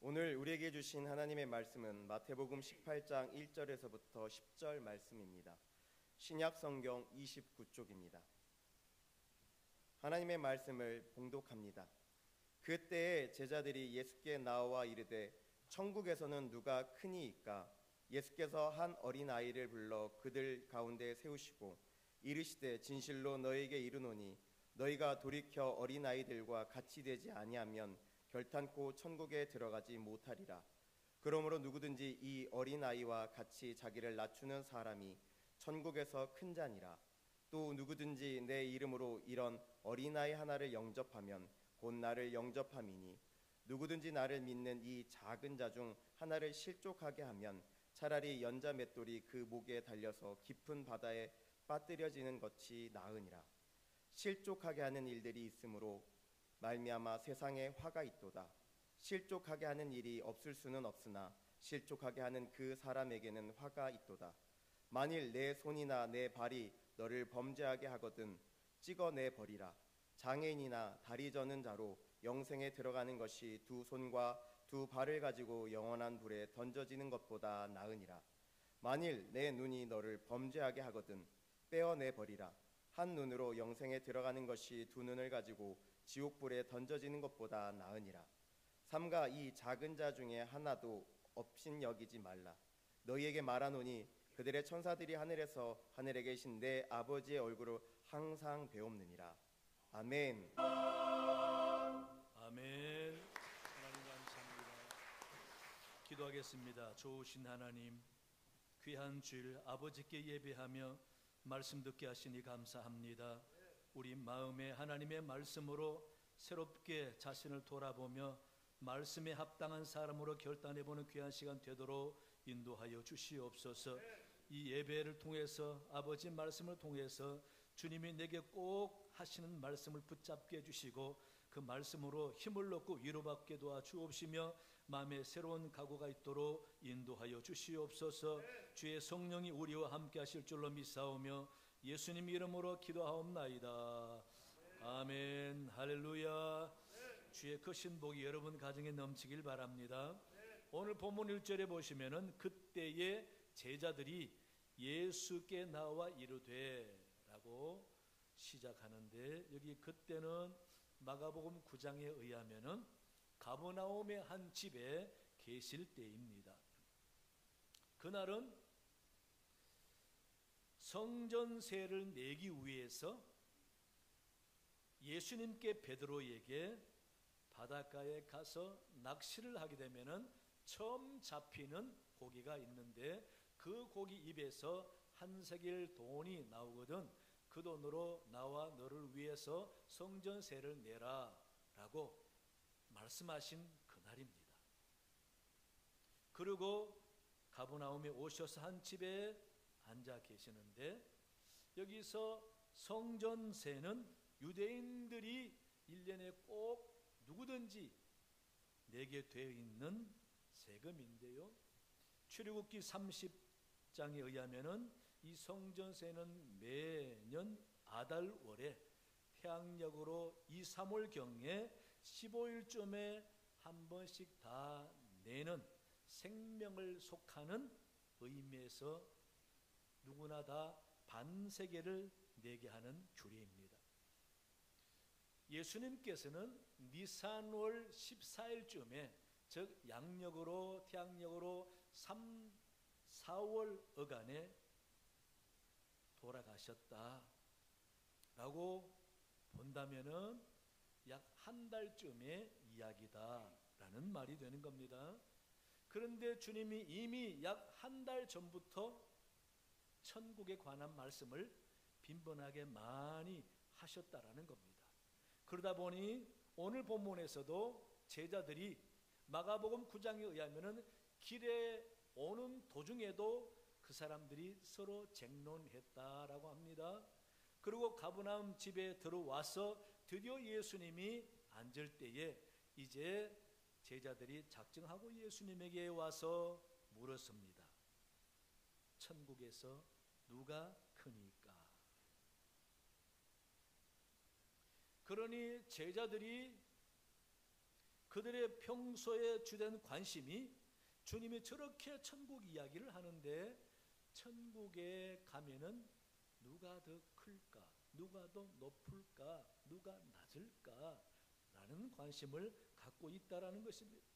오늘 우리에게 주신 하나님의 말씀은 마태복음 18장 1절에서부터 10절 말씀입니다. 신약 성경 29쪽입니다. 하나님의 말씀을 봉독합니다. 그때에 제자들이 예수께 나와 이르되 천국에서는 누가 크니이까? 예수께서 한 어린아이를 불러 그들 가운데 세우시고 이르시되 진실로 너희에게 이르노니 너희가 돌이켜 어린아이들과 같이 되지 아니하면 결탄코 천국에 들어가지 못하리라. 그러므로 누구든지 이 어린아이와 같이 자기를 낮추는 사람이 천국에서 큰 자니라. 또 누구든지 내 이름으로 이런 어린아이 하나를 영접하면 곧 나를 영접함이니 누구든지 나를 믿는 이 작은 자 중 하나를 실족하게 하면 차라리 연자 맷돌이 그 목에 달려서 깊은 바다에 빠뜨려지는 것이 나으니라. 실족하게 하는 일들이 있으므로 말미암아 세상에 화가 있도다. 실족하게 하는 일이 없을 수는 없으나 실족하게 하는 그 사람에게는 화가 있도다. 만일 내 손이나 내 발이 너를 범죄하게 하거든 찍어내 버리라. 장애인이나 다리 저는 자로 영생에 들어가는 것이 두 손과 두 발을 가지고 영원한 불에 던져지는 것보다 나으니라. 만일 내 눈이 너를 범죄하게 하거든 빼어내 버리라. 한 눈으로 영생에 들어가는 것이 두 눈을 가지고 지옥불에 던져지는 것보다 나으니라. 삼가 이 작은 자 중에 하나도 업신 여기지 말라. 너희에게 말하노니 그들의 천사들이 하늘에서 하늘에 계신 내 아버지의 얼굴을 항상 배옵느니라. 아멘. 아멘. 하나님 감사합니다. 기도하겠습니다. 좋으신 하나님, 귀한 주일 아버지께 예배하며 말씀 듣게 하시니 감사합니다. 우리 마음에 하나님의 말씀으로 새롭게 자신을 돌아보며 말씀에 합당한 사람으로 결단해보는 귀한 시간 되도록 인도하여 주시옵소서. 이 예배를 통해서 아버지 말씀을 통해서 주님이 내게 꼭 하시는 말씀을 붙잡게 해주시고 그 말씀으로 힘을 얻고 위로받게 도와주옵시며 마음에 새로운 각오가 있도록 인도하여 주시옵소서. 주의 성령이 우리와 함께 하실 줄로 믿사오며 예수님 이름으로 기도하옵나이다. 아멘. 할렐루야. 주의 크신 복이 여러분 가정에 넘치길 바랍니다. 오늘 본문 1절에 보시면은 그때의 제자들이 예수께 나와 이르되 라고 시작하는데, 여기 그때는 마가복음 9장에 의하면은 가버나움의 한 집에 계실 때입니다. 그날은 성전세를 내기 위해서 예수님께 베드로에게 바닷가에 가서 낚시를 하게 되면은 처음 잡히는 고기가 있는데 그 고기 입에서 한 세겔 돈이 나오거든 그 돈으로 나와 너를 위해서 성전세를 내라 라고 말씀하신 그날입니다. 그리고 가버나움에 오셔서 한 집에 앉아 계시는데, 여기서 성전세는 유대인들이 1년에 꼭 누구든지 내게 되어 있는 세금인데요, 출애굽기 30장에 의하면은 이 성전세는 매년 아달월에 태양력으로 2, 3월경에 15일쯤에 한 번씩 다 내는 생명을 속하는 의미에서 누구나 다 반세겔을 내게 하는 규례입니다. 예수님께서는 니산월 14일쯤에 즉 양력으로 태양력으로 3, 4월 어간에 돌아가셨다라고 본다면은 약 한 달쯤의 이야기다라는 말이 되는 겁니다. 그런데 주님이 이미 약 한 달 전부터 천국에 관한 말씀을 빈번하게 많이 하셨다라는 겁니다. 그러다 보니 오늘 본문에서도 제자들이 마가복음 9장에 의하면은 길에 오는 도중에도 그 사람들이 서로 쟁론했다라고 합니다. 그리고 가버나움 집에 들어와서 드디어 예수님이 앉을 때에 이제 제자들이 작정하고 예수님에게 와서 물었습니다. 천국에서 누가 크니까? 그러니 제자들이 그들의 평소에 주된 관심이 주님이 저렇게 천국 이야기를 하는데 천국에 가면은 누가 더 클까? 누가 더 높을까? 누가 낮을까? 라는 관심을 갖고 있다라는 것입니다.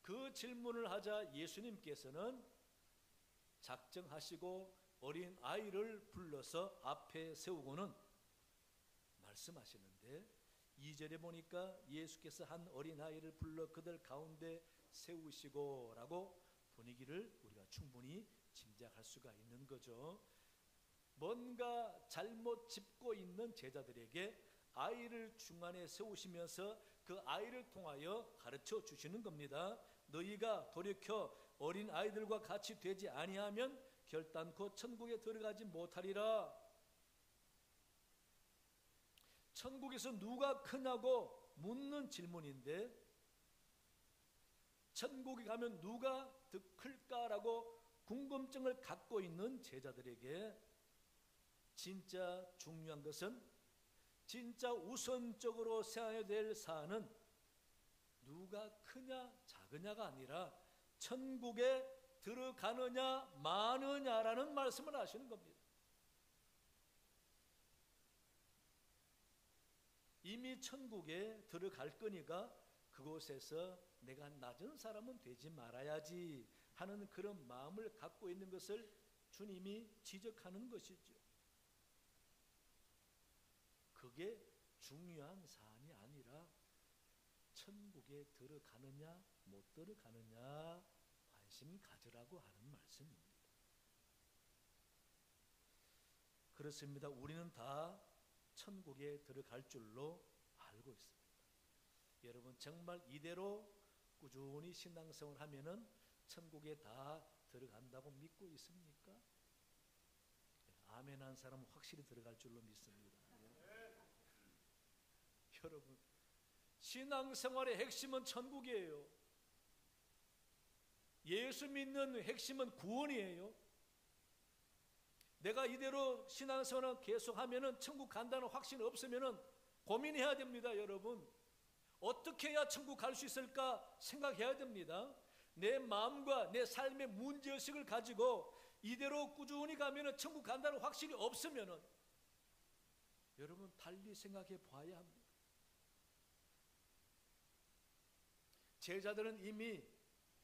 그 질문을 하자 예수님께서는 작정하시고 어린 아이를 불러서 앞에 세우고는 말씀하시는데 2절에 보니까 예수께서 한 어린 아이를 불러 그들 가운데 세우시고 라고 분위기를 우리가 충분히 짐작할 수가 있는 거죠. 뭔가 잘못 짚고 있는 제자들에게 아이를 중간에 세우시면서 그 아이를 통하여 가르쳐 주시는 겁니다. 너희가 돌이켜 어린 아이들과 같이 되지 아니하면 결단코 천국에 들어가지 못하리라. 천국에서 누가 크냐고 묻는 질문인데 천국에 가면 누가 더 클까라고 궁금증을 갖고 있는 제자들에게 진짜 중요한 것은, 진짜 우선적으로 생각해야 될 사안은 누가 크냐 작으냐가 아니라 천국에 들어가느냐 마느냐라는 말씀을 하시는 겁니다. 이미 천국에 들어갈 거니까 그곳에서 내가 낮은 사람은 되지 말아야지 하는 그런 마음을 갖고 있는 것을 주님이 지적하는 것이죠. 그게 중요한 사안이 아니라 천국에 들어가느냐 못 들어가느냐 관심 가지라고 하는 말씀입니다. 그렇습니다. 우리는 다 천국에 들어갈 줄로 알고 있습니다. 여러분 정말 이대로 꾸준히 신앙생활을 하면은 천국에 다 들어간다고 믿고 있습니까? 아멘 한 사람은 확실히 들어갈 줄로 믿습니다. 여러분 신앙생활의 핵심은 천국이에요. 예수 믿는 핵심은 구원이에요. 내가 이대로 신앙생활을 계속하면은 천국 간다는 확신 없으면은 고민해야 됩니다. 여러분 어떻게 해야 천국 갈 수 있을까 생각해야 됩니다. 내 마음과 내 삶의 문제의식을 가지고 이대로 꾸준히 가면은 천국 간다는 확신이 없으면은 여러분 달리 생각해 봐야 합니다. 제자들은 이미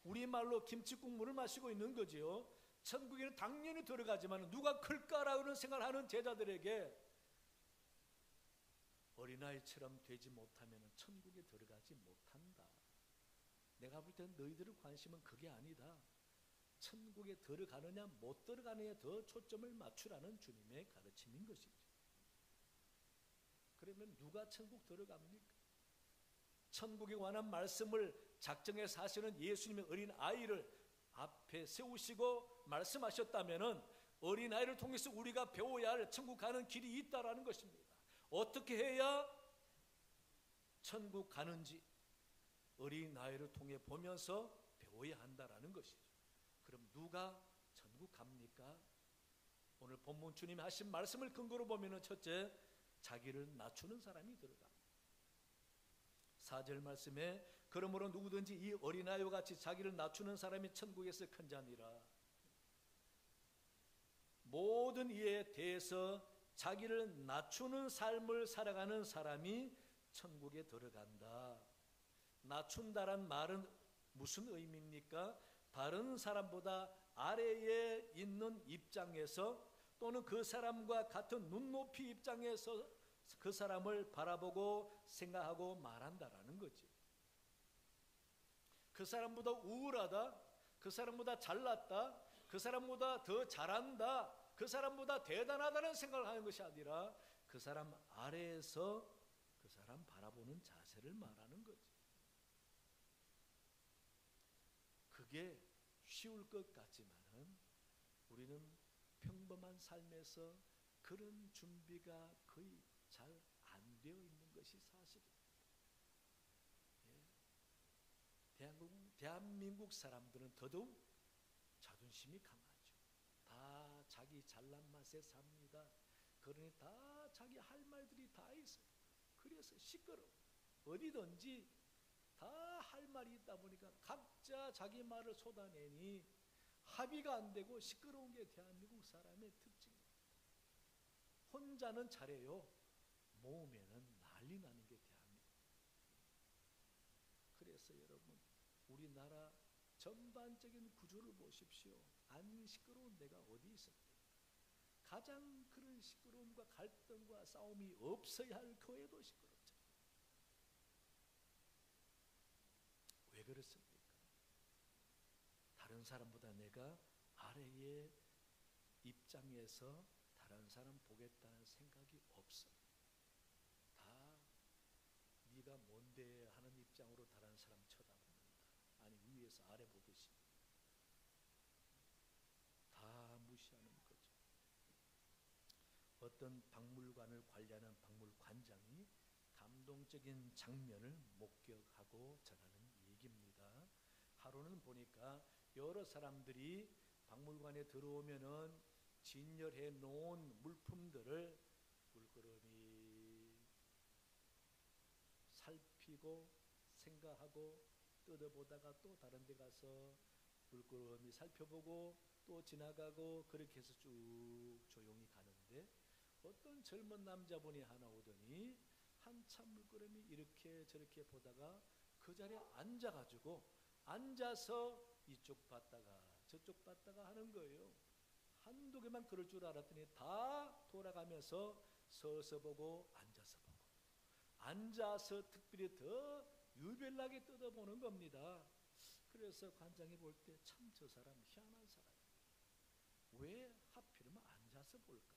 우리말로 김치국물을 마시고 있는 거지요. 천국에는 당연히 들어가지만 누가 클까라는 생각을 하는 제자들에게 어린아이처럼 되지 못하면 천국에 들어가지 못한다. 내가 볼 때는 너희들의 관심은 그게 아니다. 천국에 들어가느냐 못 들어가느냐에 더 초점을 맞추라는 주님의 가르침인 것이죠. 그러면 누가 천국 들어갑니까? 천국에 관한 말씀을 작정해서 하시는 예수님의 어린 아이를 앞에 세우시고 말씀하셨다면은 어린 아이를 통해서 우리가 배워야 할 천국 가는 길이 있다라는 것입니다. 어떻게 해야 천국 가는지 어린 아이를 통해 보면서 배워야 한다라는 것이죠. 그럼 누가 천국 갑니까? 오늘 본문 주님이 하신 말씀을 근거로 보면은 첫째, 자기를 낮추는 사람이 들어갑니다. 4절 말씀에 그러므로 누구든지 이 어린아이와 같이 자기를 낮추는 사람이 천국에서 큰 자니라. 모든 이에 대해서 자기를 낮추는 삶을 살아가는 사람이 천국에 들어간다. 낮춘다란 말은 무슨 의미입니까? 다른 사람보다 아래에 있는 입장에서 또는 그 사람과 같은 눈높이 입장에서 그 사람을 바라보고 생각하고 말한다라는 거지. 그 사람보다 우월하다, 그 사람보다 잘났다, 그 사람보다 더 잘한다, 그 사람보다 대단하다는 생각을 하는 것이 아니라 그 사람 아래에서 그 사람 바라보는 자세를 말하는 거지. 그게 쉬울 것 같지만은 우리는 평범한 삶에서 그런 준비가 거의 잘 안 되어 있는 것이 사실입니다. 대한민국 사람들은 더더욱 자존심이 강하죠. 다 자기 잘난 맛에 삽니다. 그러니 다 자기 할 말들이 다 있어요. 그래서 시끄러워. 어디든지 다 할 말이 있다 보니까 각자 자기 말을 쏟아내니 합의가 안 되고 시끄러운 게 대한민국 사람의 특징입니다. 혼자는 잘해요. 모으면은 난리 나는 게 대한민국. 그래서 여러분, 우리나라 전반적인 구조를 보십시오. 안 시끄러운 데가 어디 있습니까? 가장 그런 시끄러움과 갈등과 싸움이 없어야 할 교회도 시끄럽죠. 왜 그렇습니까? 다른 사람보다 내가 아래의 입장에서 다른 사람 보겠다는 생각이 없어. 다 네가 뭔데 하는 입장으로 다른 사람 쳐다봅니다. 아니, 위에서 아래 보듯이 다 무시하는 거죠. 어떤 박물관을 관리하는 박물관장이 감동적인 장면을 목격하고 전하는 얘기입니다. 하루는 보니까 여러 사람들이 박물관에 들어오면은 진열해 놓은 물품들을 물끄러미 살피고 생각하고 뜯어보다가 또 다른 데 가서 물끄러미 살펴보고 또 지나가고 그렇게 해서 쭉 조용히 가는데 어떤 젊은 남자분이 하나 오더니 한참 물끄러미 이렇게 저렇게 보다가 그 자리에 앉아가지고 앉아서 이쪽 봤다가 저쪽 봤다가 하는 거예요. 한두 개만 그럴 줄 알았더니 다 돌아가면서 서서 보고 앉아서 보고 앉아서 특별히 더 유별나게 뜯어보는 겁니다. 그래서 관장이 볼 때 참 저 사람 희한한 사람이에요. 왜 하필이면 앉아서 볼까?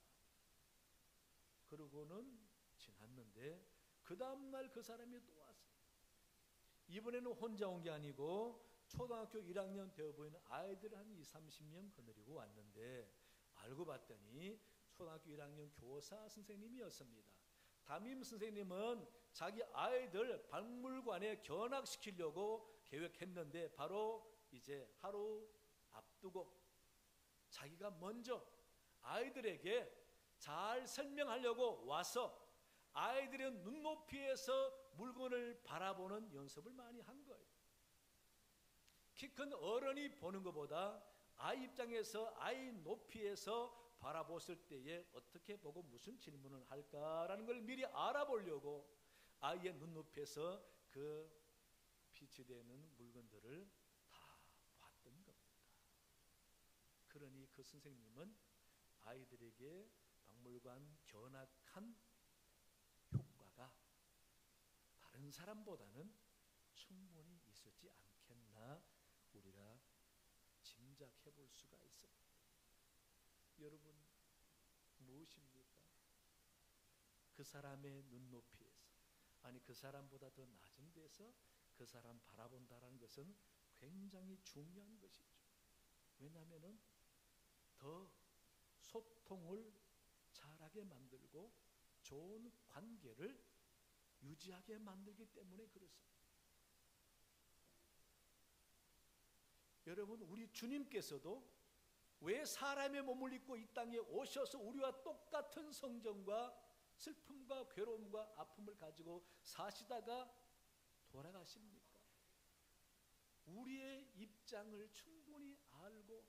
그러고는 지났는데 그 다음날 그 사람이 또 왔어요. 이번에는 혼자 온 게 아니고 초등학교 1학년 되어 보이는 아이들 한 20-30명 거느리고 왔는데 알고 봤더니 초등학교 1학년 교사 선생님이었습니다. 담임 선생님은 자기 아이들 박물관에 견학시키려고 계획했는데 바로 이제 하루 앞두고 자기가 먼저 아이들에게 잘 설명하려고 와서 아이들의 눈높이에서 물건을 바라보는 연습을 많이 한 거예요. 키 큰 어른이 보는 것보다 아이 입장에서 아이 높이에서 바라봤을 때에 어떻게 보고 무슨 질문을 할까라는 걸 미리 알아보려고 아이의 눈높이에서 그 빛이 되는 물건들을 다 봤던 겁니다. 그러니 그 선생님은 아이들에게 박물관 견학한 효과가 다른 사람보다는 충분히 있었지 않겠나 우리가 짐작해 볼 수가 있습니다. 여러분, 무엇입니까? 그 사람의 눈높이에서, 아니 그 사람보다 더 낮은 데서 그 사람 바라본다는 것은 굉장히 중요한 것이죠. 왜냐하면 더 소통을 잘하게 만들고 좋은 관계를 유지하게 만들기 때문에 그렇습니다. 여러분, 우리 주님께서도 왜 사람의 몸을 입고 이 땅에 오셔서 우리와 똑같은 성정과 슬픔과 괴로움과 아픔을 가지고 사시다가 돌아가십니까? 우리의 입장을 충분히 알고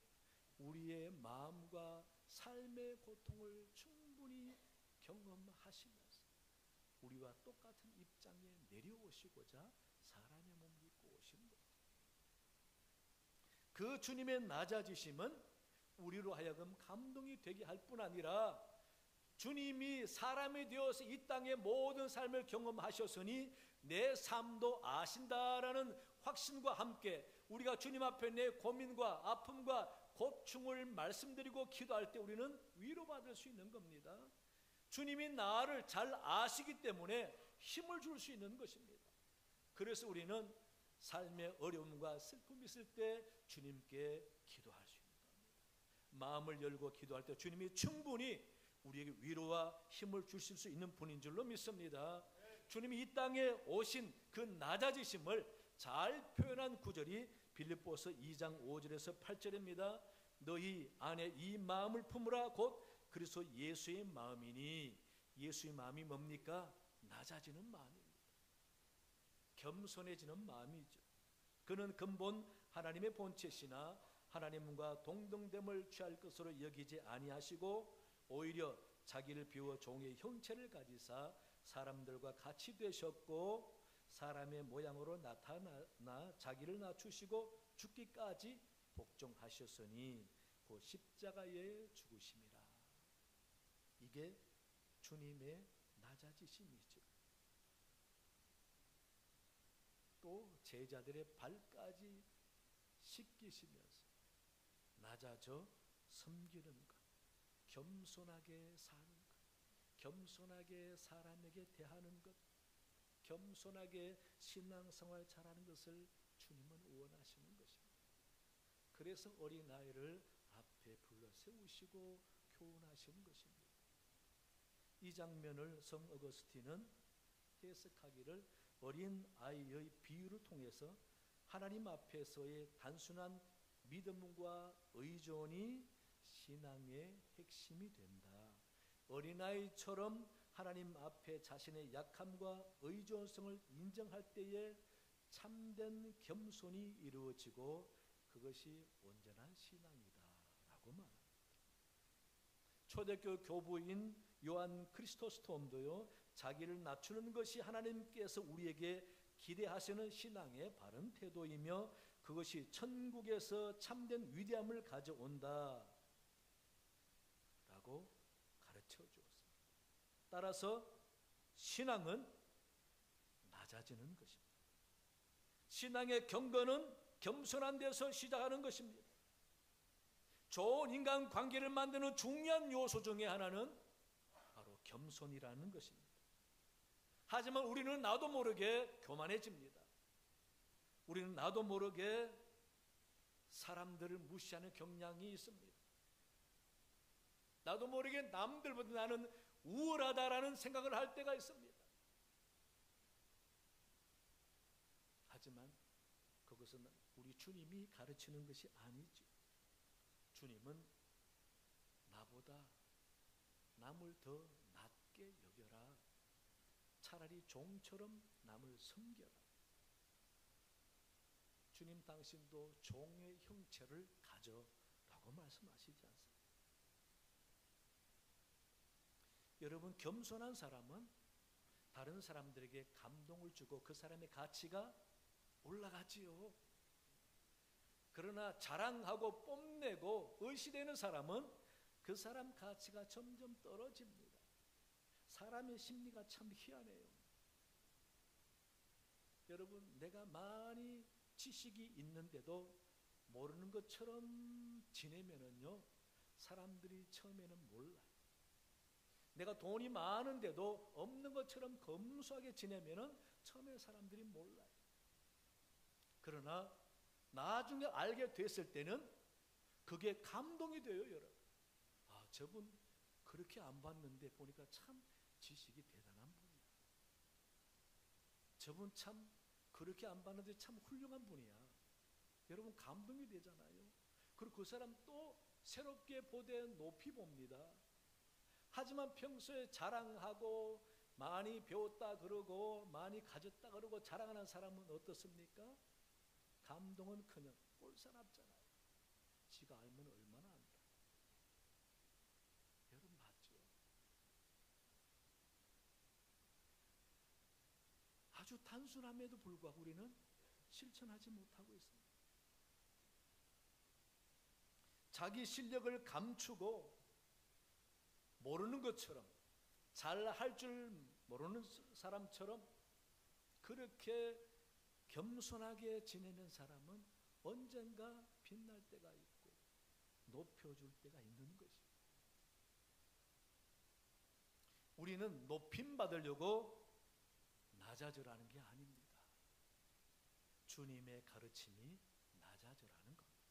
우리의 마음과 삶의 고통을 충분히 경험하시면서 우리와 똑같은 입장에 내려오시고자 사람의 몸을 입고 오신 거예요. 그 주님의 낮아지심은 우리로 하여금 감동이 되게 할 뿐 아니라 주님이 사람이 되어서 이 땅의 모든 삶을 경험하셨으니 내 삶도 아신다라는 확신과 함께 우리가 주님 앞에 내 고민과 아픔과 고충을 말씀드리고 기도할 때 우리는 위로받을 수 있는 겁니다. 주님이 나를 잘 아시기 때문에 힘을 줄 수 있는 것입니다. 그래서 우리는 삶의 어려움과 슬픔이 있을 때 주님께 기도할 수 있는 겁니다. 마음을 열고 기도할 때 주님이 충분히 우리에게 위로와 힘을 주실 수 있는 분인 줄로 믿습니다. 주님이 이 땅에 오신 그 낮아지심을 잘 표현한 구절이 빌립보서 2장 5절에서 8절입니다. 너희 안에 이 마음을 품으라 곧 그리스도 예수의 마음이니. 예수의 마음이 뭡니까? 낮아지는 마음입니다. 겸손해지는 마음이죠. 그는 근본 하나님의 본체시나 하나님과 동등됨을 취할 것으로 여기지 아니하시고 오히려 자기를 비워 종의 형체를 가지사 사람들과 같이 되셨고 사람의 모양으로 나타나 자기를 낮추시고 죽기까지 복종하셨으니 그 십자가에 죽으심이라. 이게 주님의 낮아지심이죠. 또 제자들의 발까지 씻기시면서 낮아져 섬기는 것, 겸손하게 사는 것, 겸손하게 사람에게 대하는 것, 겸손하게 신앙생활 잘하는 것을 주님은 원하시는 것입니다. 그래서 어린아이를 앞에 불러 세우시고 교훈하시는 것입니다. 이 장면을 성 어거스틴은 해석하기를 어린아이의 비유를 통해서 하나님 앞에서의 단순한 믿음과 의존이 신앙의 핵심이 된다. 어린아이처럼 하나님 앞에 자신의 약함과 의존성을 인정할 때에 참된 겸손이 이루어지고 그것이 온전한 신앙이다 라고 말합니다. 초대교회 교부인 요한 크리스토스톰도요, 자기를 낮추는 것이 하나님께서 우리에게 기대하시는 신앙의 바른 태도이며 그것이 천국에서 참된 위대함을 가져온다 라고 가르쳐 주었습니다. 따라서 신앙은 낮아지는 것입니다. 신앙의 경건은 겸손한 데서 시작하는 것입니다. 좋은 인간 관계를 만드는 중요한 요소 중에 하나는 바로 겸손이라는 것입니다. 하지만 우리는 나도 모르게 교만해집니다. 우리는 나도 모르게 사람들을 무시하는 경향이 있습니다. 나도 모르게 남들보다 나는 우월하다라는 생각을 할 때가 있습니다. 하지만 그것은 우리 주님이 가르치는 것이 아니죠. 주님은 나보다 남을 더 낮게 여겨라. 차라리 종처럼 남을 섬겨라. 주님 당신도 종의 형체를 가져라고 말씀하시지 않습니까? 여러분, 겸손한 사람은 다른 사람들에게 감동을 주고 그 사람의 가치가 올라가지요. 그러나 자랑하고 뽐내고 의시되는 사람은 그 사람 가치가 점점 떨어집니다. 사람의 심리가 참 희한해요. 여러분, 내가 많이 지식이 있는데도 모르는 것처럼 지내면은요, 사람들이 처음에는 몰라요. 내가 돈이 많은데도 없는 것처럼 검소하게 지내면은 처음에 사람들이 몰라요. 그러나 나중에 알게 됐을 때는 그게 감동이 돼요, 여러분. 아, 저분 그렇게 안 봤는데 보니까 참 지식이 대단한 분이야. 저분 참 그렇게 안 봤는데 참 훌륭한 분이야. 여러분, 감동이 되잖아요. 그리고 그 사람 또 새롭게 보되 높이 봅니다. 하지만 평소에 자랑하고 많이 배웠다 그러고 많이 가졌다 그러고 자랑하는 사람은 어떻습니까? 감동은 그냥 꼴사납잖아요. 지가 알면 얼마나 안다. 여러분 맞죠? 아주 단순함에도 불구하고 우리는 실천하지 못하고 있습니다. 자기 실력을 감추고 모르는 것처럼, 잘할 줄 모르는 사람처럼 그렇게 겸손하게 지내는 사람은 언젠가 빛날 때가 있고 높여줄 때가 있는 것입니다. 우리는 높임 받으려고 낮아져라는 게 아닙니다. 주님의 가르침이 낮아져라는 겁니다.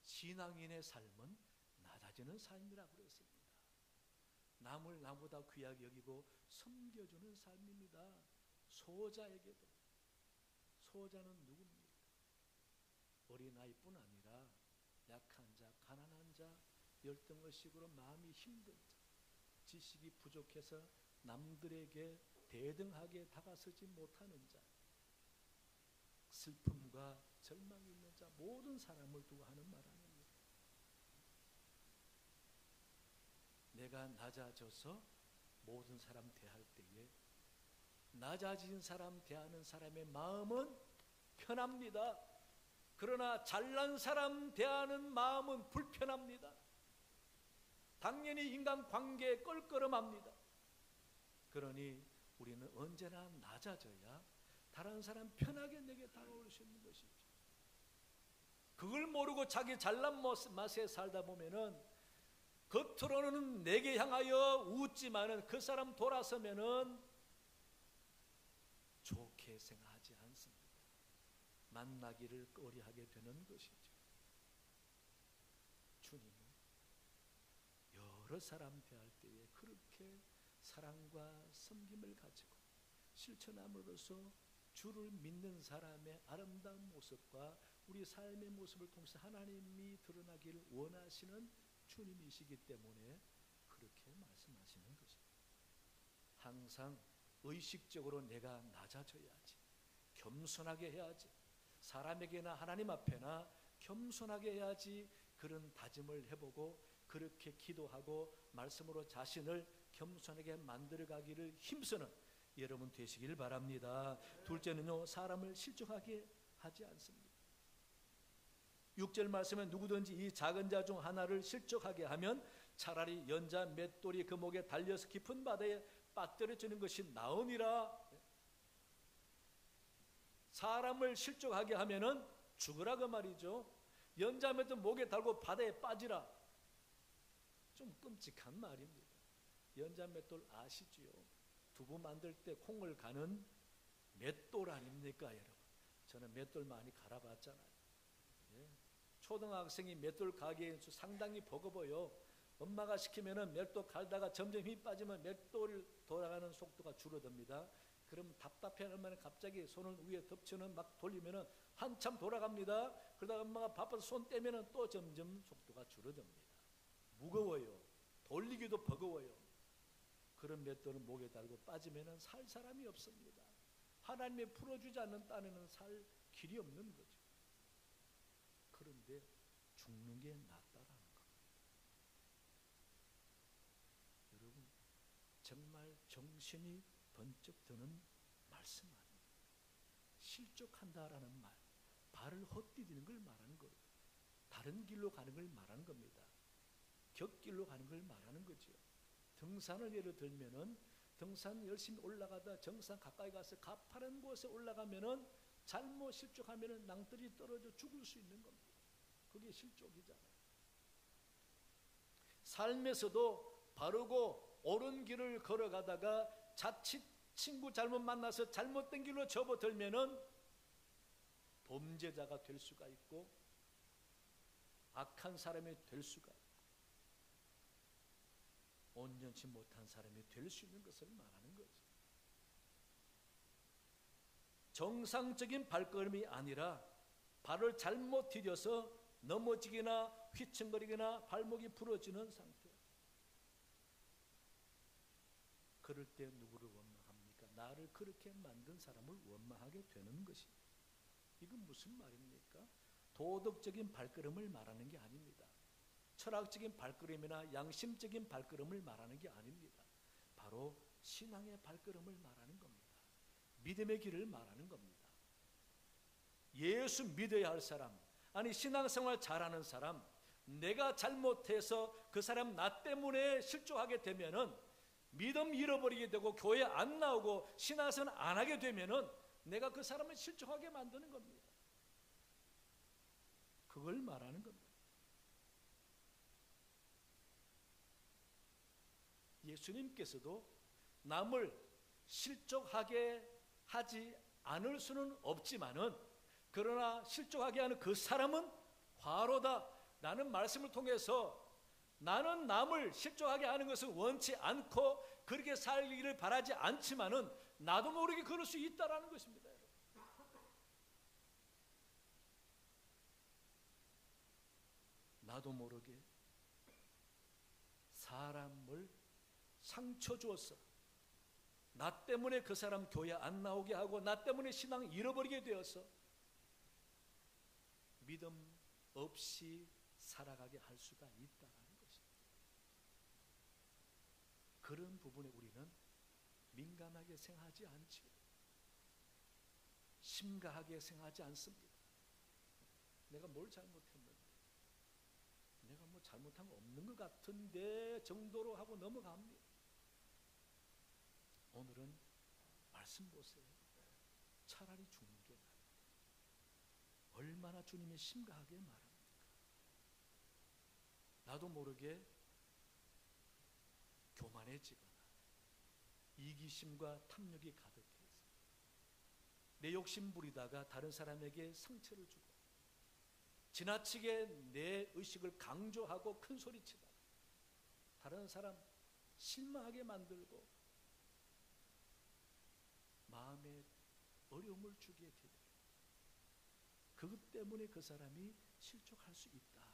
신앙인의 삶은 낮아지는 삶이라고 그랬습니다. 남을 나보다 귀하게 여기고 섬겨주는 삶입니다. 소자에게도. 소자는 누굽니까? 어린아이뿐 아니라 약한 자, 가난한 자, 열등의식으로 마음이 힘든 자, 지식이 부족해서 남들에게 대등하게 다가서지 못하는 자, 슬픔과 절망이 있는 자 모든 사람을 두고 하는 말 아닙니까? 내가 낮아져서 모든 사람 대할 때에 낮아진 사람 대하는 사람의 마음은 편합니다. 그러나 잘난 사람 대하는 마음은 불편합니다. 당연히 인간관계에 껄끄럼합니다. 그러니 우리는 언제나 낮아져야 다른 사람 편하게 내게 다가올 수 있는 것이죠. 그걸 모르고 자기 잘난 맛에 살다 보면은 겉으로는 내게 향하여 웃지만은 그 사람 돌아서면은 좋게 생각하지 않습니다. 만나기를 꺼려하게 되는 것이죠. 주님은 여러 사람 대할 때에 그렇게 사랑과 섬김을 가지고 실천함으로써 주를 믿는 사람의 아름다운 모습과 우리 삶의 모습을 통해서 하나님이 드러나기를 원하시는 주님이시기 때문에 그렇게 말씀하시는 것입니다. 항상 의식적으로 내가 낮아져야지, 겸손하게 해야지, 사람에게나 하나님 앞에나 겸손하게 해야지, 그런 다짐을 해보고 그렇게 기도하고 말씀으로 자신을 겸손하게 만들어가기를 힘쓰는 여러분 되시길 바랍니다. 둘째는요, 사람을 실족하게 하지 않습니다. 6절 말씀에 누구든지 이 작은 자 중 하나를 실족하게 하면 차라리 연자 맷돌이 그 목에 달려서 깊은 바다에 빠뜨려지는 것이 나으니라. 사람을 실족하게 하면은 죽으라 그 말이죠. 연자 맷돌 목에 달고 바다에 빠지라. 좀 끔찍한 말입니다. 연자 맷돌 아시지요? 두부 만들 때 콩을 가는 맷돌 아닙니까, 여러분? 저는 맷돌 많이 갈아봤잖아요. 예. 초등학생이 맷돌 가기에 상당히 버거워요. 엄마가 시키면은 맷돌 갈다가 점점 힘이 빠지면 맷돌 돌아가는 속도가 줄어듭니다. 그럼 답답해하면 갑자기 손을 위에 덮쳐는 막 돌리면은 한참 돌아갑니다. 그러다가 엄마가 바빠서 손 떼면은 또 점점 속도가 줄어듭니다. 무거워요. 돌리기도 버거워요. 그런 맷돌은 목에 달고 빠지면은 살 사람이 없습니다. 하나님이 풀어주지 않는 딴에는 살 길이 없는 거죠. 그런데 죽는 게 낫다라는 겁니다. 여러분, 정말 정신이 번쩍 드는 말씀 아닙니다. 실족한다라는 말, 발을 헛디디는 걸 말하는 거예요. 다른 길로 가는 걸 말하는 겁니다. 곁길로 가는 걸 말하는 거죠. 등산을 예를 들면은 등산 열심히 올라가다 정상 가까이 가서 가파른 곳에 올라가면은 잘못 실족하면은 낭떠러지 떨어져 죽을 수 있는 겁니다. 그게 실족이잖아요. 삶에서도 바르고 옳은 길을 걸어가다가 자칫 친구 잘못 만나서 잘못된 길로 접어들면은 범죄자가 될 수가 있고 악한 사람이 될 수가 있고 온전치 못한 사람이 될 수 있는 것을 말하는 거죠. 정상적인 발걸음이 아니라 발을 잘못 디뎌서 넘어지거나 휘청거리거나 발목이 부러지는 상태. 그럴 때 누구를 원망합니까? 나를 그렇게 만든 사람을 원망하게 되는 것입니다. 이건 무슨 말입니까? 도덕적인 발걸음을 말하는 게 아닙니다. 철학적인 발걸음이나 양심적인 발걸음을 말하는 게 아닙니다. 바로 신앙의 발걸음을 말하는 겁니다. 믿음의 길을 말하는 겁니다. 예수 믿어야 할 사람, 아니 신앙생활 잘하는 사람, 내가 잘못해서 그 사람 나 때문에 실족하게 되면은 믿음 잃어버리게 되고 교회 안 나오고 신앙생활 안 하게 되면은 내가 그 사람을 실족하게 만드는 겁니다. 그걸 말하는 겁니다. 예수님께서도 남을 실족하게 하지 않을 수는 없지만은 그러나 실족하게 하는 그 사람은 화로다. 라는 말씀을 통해서 나는 남을 실족하게 하는 것을 원치 않고 그렇게 살기를 바라지 않지만은 나도 모르게 그럴 수 있다라는 것입니다. 나도 모르게 사람을 상처 주었어. 나 때문에 그 사람 교회 안 나오게 하고 나 때문에 신앙 잃어버리게 되었어. 믿음 없이 살아가게 할 수가 있다는 것입니다. 그런 부분에 우리는 민감하게 생각하지 않지요. 심각하게 생각하지 않습니다. 내가 뭘 잘못했는데, 내가 뭐 잘못한 거 없는 것 같은데 정도로 하고 넘어갑니다. 오늘은 말씀 보세요. 차라리 죽는 게 나아요. 얼마나 주님이 심각하게 말합니까? 나도 모르게 교만해지거나 이기심과 탐욕이 가득해서 내 욕심 부리다가 다른 사람에게 상처를 주고 지나치게 내 의식을 강조하고 큰 소리치다가 다른 사람 실망하게 만들고 마음에 어려움을 주게 되면 그것 때문에 그 사람이 실족할 수 있다.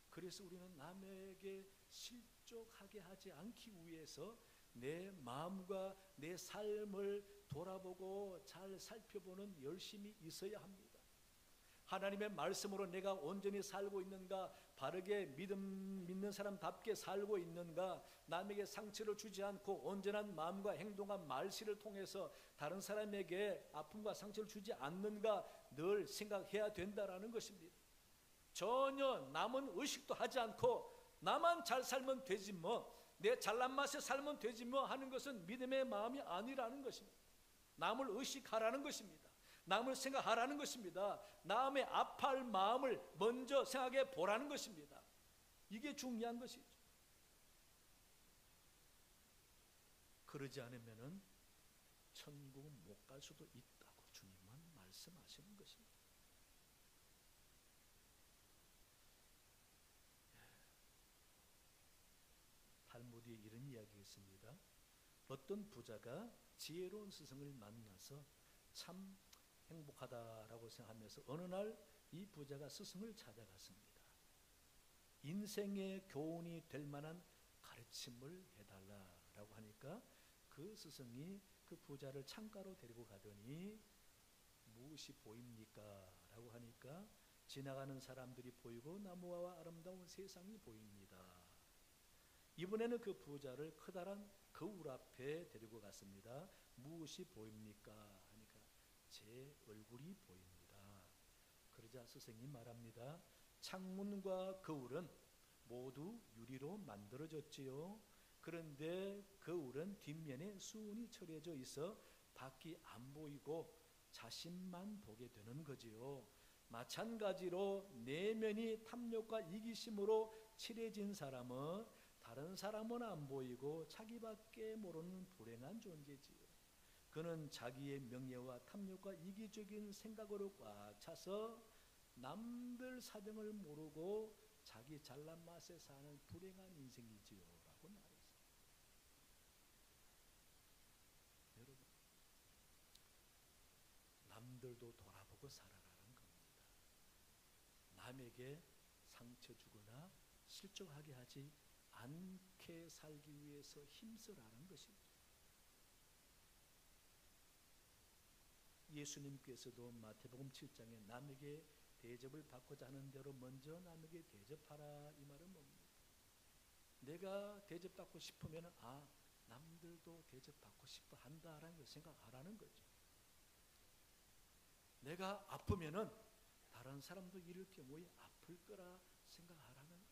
그래서 우리는 남에게 실족하게 하지 않기 위해서 내 마음과 내 삶을 돌아보고 잘 살펴보는 열심이 있어야 합니다. 하나님의 말씀으로 내가 온전히 살고 있는가, 바르게 믿는 사람답게 살고 있는가, 남에게 상처를 주지 않고 온전한 마음과 행동과 말실을 통해서 다른 사람에게 아픔과 상처를 주지 않는가 늘 생각해야 된다라는 것입니다. 전혀 남은 의식도 하지 않고 나만 잘 살면 되지 뭐, 내 잘난 맛에 살면 되지 뭐 하는 것은 믿음의 마음이 아니라는 것입니다. 남을 의식하라는 것입니다. 남을 생각하라는 것입니다. 남의 아파할 마음을 먼저 생각해 보라는 것입니다. 이게 중요한 것이죠. 그러지 않으면 천국 못 갈 수도 있다고 주님은 말씀하시는 것입니다. 탈무드에 이런 이야기가 있습니다. 어떤 부자가 지혜로운 스승을 만나서 참 행복하다라고 생각하면서 어느 날 이 부자가 스승을 찾아갔습니다. 인생의 교훈이 될 만한 가르침을 해달라라고 하니까 그 스승이 그 부자를 창가로 데리고 가더니 무엇이 보입니까? 라고 하니까 지나가는 사람들이 보이고 나무와 아름다운 세상이 보입니다. 이번에는 그 부자를 커다란 거울 앞에 데리고 갔습니다. 무엇이 보입니까? 하니까 제 얼굴이 보입니다. 그러자 스승이 말합니다. 창문과 거울은 모두 유리로 만들어졌지요. 그런데 거울은 뒷면에 수은이 처리해져 있어 밖이 안 보이고 자신만 보게 되는 거지요. 마찬가지로 내면이 탐욕과 이기심으로 칠해진 사람은 다른 사람은 안 보이고 자기밖에 모르는 불행한 존재지요. 그는 자기의 명예와 탐욕과 이기적인 생각으로 꽉 차서 남들 사정을 모르고 자기 잘난 맛에 사는 불행한 인생이지요 라고 말했어요. 여러분, 남들도 돌아보고 살아가는 겁니다. 남에게 상처 주거나 실족하게 하지 않게 살기 위해서 힘쓰라는 것이죠. 예수님께서도 마태복음 7장에 남에게 대접을 받고자 하는 대로 먼저 남에게 대접하라 이 말은 뭡니까? 내가 대접받고 싶으면 남들도 대접받고 싶어 한다라는 걸 생각하라는 거죠. 내가 아프면은 다른 사람도 이럴 경우에 아플 거라 생각하라는 거예요.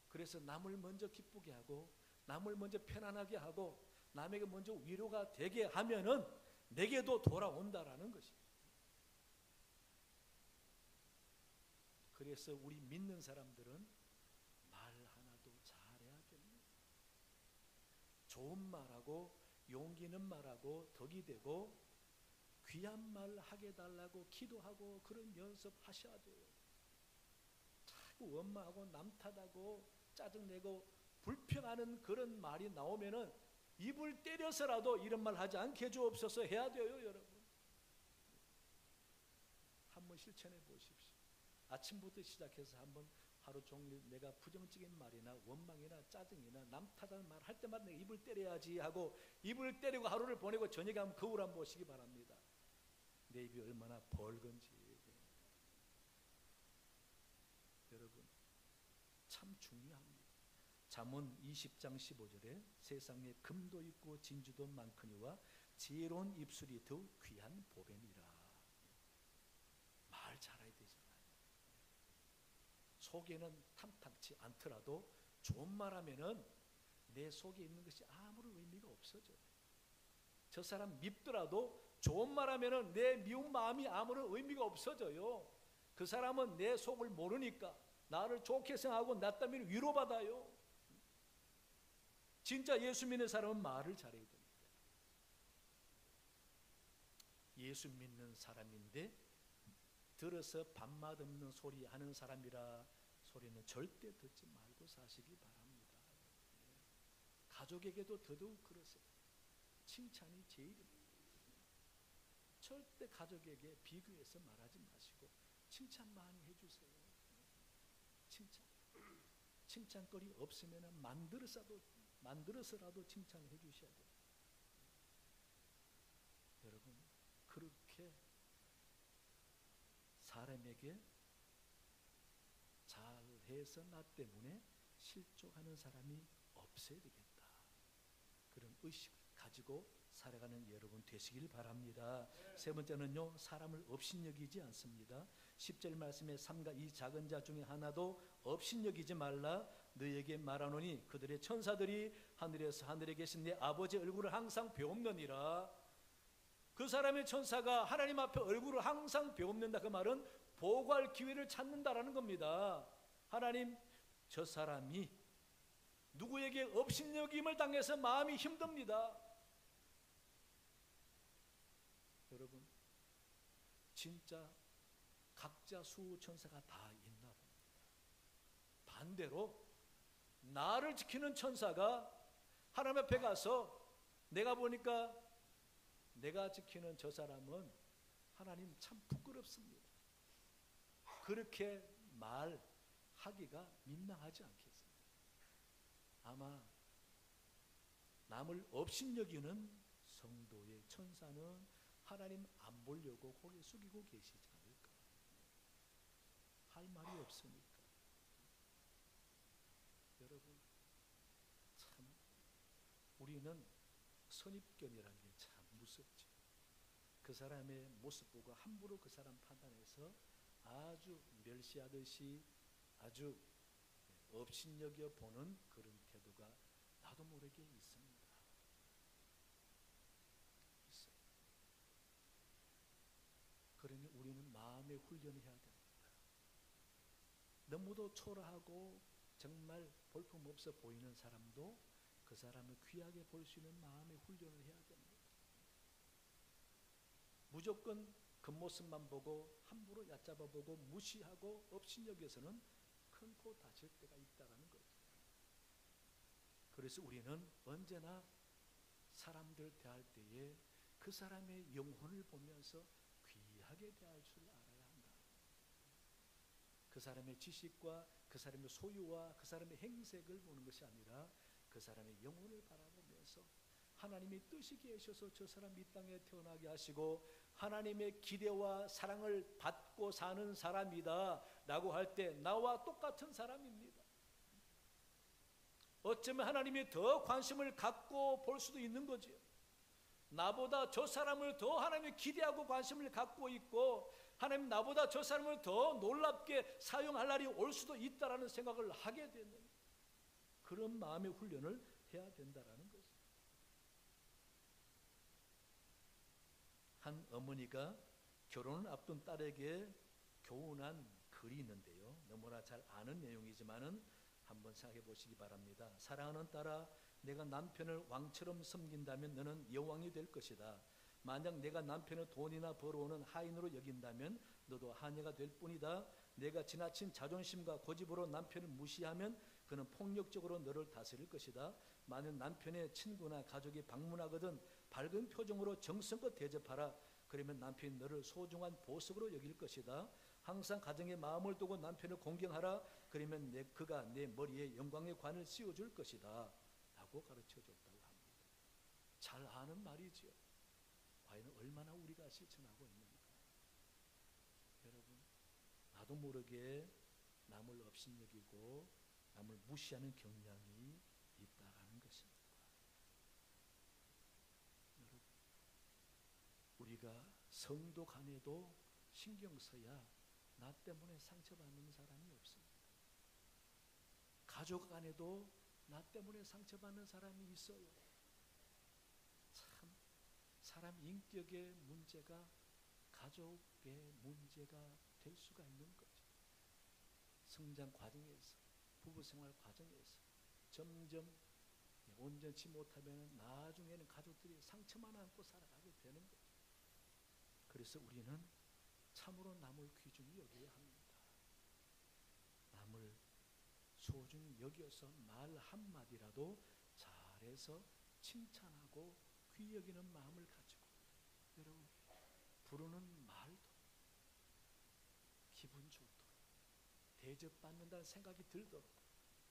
그래서 남을 먼저 기쁘게 하고 남을 먼저 편안하게 하고 남에게 먼저 위로가 되게 하면은 내게도 돌아온다라는 것입니다. 그래서 우리 믿는 사람들은 말 하나도 잘해야겠네요. 좋은 말하고 용기 있는 말하고 덕이 되고 귀한 말 하게 해달라고 기도하고 그런 연습하셔야 돼요. 자꾸 원망하고 남 탓하고 짜증내고 불평하는 그런 말이 나오면은 입을 때려서라도 이런 말 하지 않게 해주옵소서 해야 돼요, 여러분. 한번 실천해 보십시오. 아침부터 시작해서 한번 하루 종일 내가 부정적인 말이나 원망이나 짜증이나 남 탓하는 말 할 때마다 내가 입을 때려야지 하고 입을 때리고 하루를 보내고 저녁에 한번 거울 한번 보시기 바랍니다. 내 입이 얼마나 벌건지. 여러분, 참 중요합니다. 잠언 20장 15절에 세상에 금도 있고 진주도 많거니와 지혜로운 입술이 더욱 귀한 보배니라. 말 잘해야 되잖아요. 속에는 탐탁치 않더라도 좋은 말하면은 내 속에 있는 것이 아무런 의미가 없어져요. 저 사람 밉더라도 좋은 말하면은 내 미운 마음이 아무런 의미가 없어져요. 그 사람은 내 속을 모르니까 나를 좋게 생각하고 나 때문에 위로받아요. 진짜 예수 믿는 사람은 말을 잘해야 됩니다. 예수 믿는 사람인데 들어서 밥맛 없는 소리 하는 사람이라 소리는 절대 듣지 말고 사시기 바랍니다. 가족에게도 더더욱 그러세요. 칭찬이 제일입니다. 절대 가족에게 비교해서 말하지 마시고 칭찬 많이 해주세요. 칭찬거리 없으면 만들어서라도 칭찬해 주셔야 돼요. 여러분, 그렇게 사람에게 잘해서 나 때문에 실족하는 사람이 없어야 되겠다. 그런 의식을 가지고 살아가는 여러분 되시길 바랍니다. 세 번째는요, 사람을 업신여기지 않습니다. 10절 말씀에 삼가 이 작은 자 중에 하나도 업신여기지 말라. 너에게 말하노니 그들의 천사들이 하늘에서 하늘에 계신 내 아버지 얼굴을 항상 배옵느니라. 그 사람의 천사가 하나님 앞에 얼굴을 항상 배옵는다. 그 말은 보고할 기회를 찾는다라는 겁니다. 하나님, 저 사람이 누구에게 업신여김을 당해서 마음이 힘듭니다. 여러분, 진짜 각자 수호천사가 다 있나 봅니다. 반대로 나를 지키는 천사가 하나님 앞에 가서 내가 보니까 내가 지키는 저 사람은 하나님 참 부끄럽습니다. 그렇게 말하기가 민망하지 않겠습니까? 아마 남을 업신여기는 성도의 천사는 하나님 안 보려고 고개 숙이고 계시지 않을까. 할 말이 없으니까. 여러분, 참 우리는 선입견이라는 게 참 무섭죠. 그 사람의 모습 보고 함부로 그 사람 판단해서 아주 멸시하듯이 아주 업신여겨 보는 그런 태도가 나도 모르게 있습니다. 있어요. 그러니 우리는 마음의 훈련을 해야 됩니다. 너무도 초라하고 정말 볼품없어 보이는 사람도 그 사람을 귀하게 볼 수 있는 마음의 훈련을 해야 됩니다. 무조건 겉모습만 보고 함부로 얕잡아보고 무시하고 업신여겨서는 큰 코 다칠 때가 있다는 거죠. 그래서 우리는 언제나 사람들 대할 때에 그 사람의 영혼을 보면서 귀하게 대할 줄 알아야 한다. 그 사람의 지식과 그 사람의 소유와 그 사람의 행색을 보는 것이 아니라 그 사람의 영혼을 바라보면서 하나님이 뜻이 계셔서 저 사람 이 땅에 태어나게 하시고 하나님의 기대와 사랑을 받고 사는 사람이다 라고 할 때 나와 똑같은 사람입니다. 어쩌면 하나님이 더 관심을 갖고 볼 수도 있는 거죠. 나보다 저 사람을 더 하나님이 기대하고 관심을 갖고 있고 하나님 나보다 저 사람을 더 놀랍게 사용할 날이 올 수도 있다라는 생각을 하게 되는 그런 마음의 훈련을 해야 된다라는 거죠. 한 어머니가 결혼을 앞둔 딸에게 교훈한 글이 있는데요. 너무나 잘 아는 내용이지만은 한번 생각해 보시기 바랍니다. 사랑하는 딸아, 내가 남편을 왕처럼 섬긴다면 너는 여왕이 될 것이다. 만약 내가 남편을 돈이나 벌어오는 하인으로 여긴다면 너도 하녀가 될 뿐이다. 내가 지나친 자존심과 고집으로 남편을 무시하면 그는 폭력적으로 너를 다스릴 것이다. 만약 남편의 친구나 가족이 방문하거든 밝은 표정으로 정성껏 대접하라. 그러면 남편이 너를 소중한 보석으로 여길 것이다. 항상 가정에 마음을 두고 남편을 공경하라. 그러면 그가 내 머리에 영광의 관을 씌워줄 것이다 라고 가르쳐줬다고 합니다. 잘 아는 말이지요. 과연 얼마나 우리가 실천하고 있는가. 나도 모르게 남을 업신여기고 남을 무시하는 경향이 있다라는 것입니다. 여러분, 우리가 성도 간에도 신경 써야 나 때문에 상처받는 사람이 없습니다. 가족 간에도 나 때문에 상처받는 사람이 있어요. 참 사람 인격의 문제가 가족의 문제가 될 수가 있는 거죠. 성장 과정에서, 부부 생활 과정에서 점점 온전치 못하면 나중에는 가족들이 상처만 안고 살아가게 되는 거죠. 그래서 우리는 참으로 남을 귀중히 여겨야 합니다. 남을 소중히 여겨서 말 한마디라도 잘해서 칭찬하고 귀 여기는 마음을 가지고, 여러분, 부르는 말도 기분 좋도록, 대접받는다는 생각이 들도록,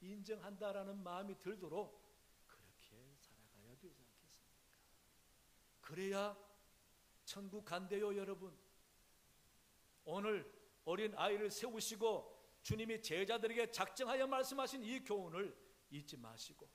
인정한다라는 마음이 들도록 그렇게 살아가야 되지 않겠습니까? 그래야 천국 간대요. 여러분, 오늘 어린 아이를 세우시고 주님이 제자들에게 작정하여 말씀하신 이 교훈을 잊지 마시고,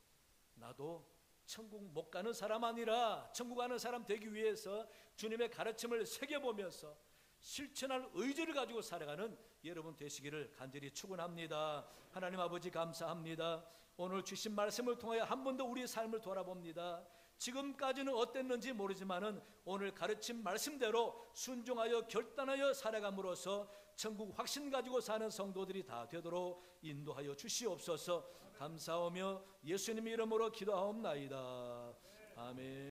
나도 천국 못 가는 사람 아니라 천국 가는 사람 되기 위해서 주님의 가르침을 새겨보면서 실천할 의지를 가지고 살아가는 여러분 되시기를 간절히 축원합니다. 하나님 아버지 감사합니다. 오늘 주신 말씀을 통하여 한 번 더 우리의 삶을 돌아봅니다. 지금까지는 어땠는지 모르지만은 오늘 가르친 말씀대로 순종하여 결단하여 살아감으로써 천국 확신 가지고 사는 성도들이 다 되도록 인도하여 주시옵소서. 감사하며 예수님 이름으로 기도하옵나이다. 아멘.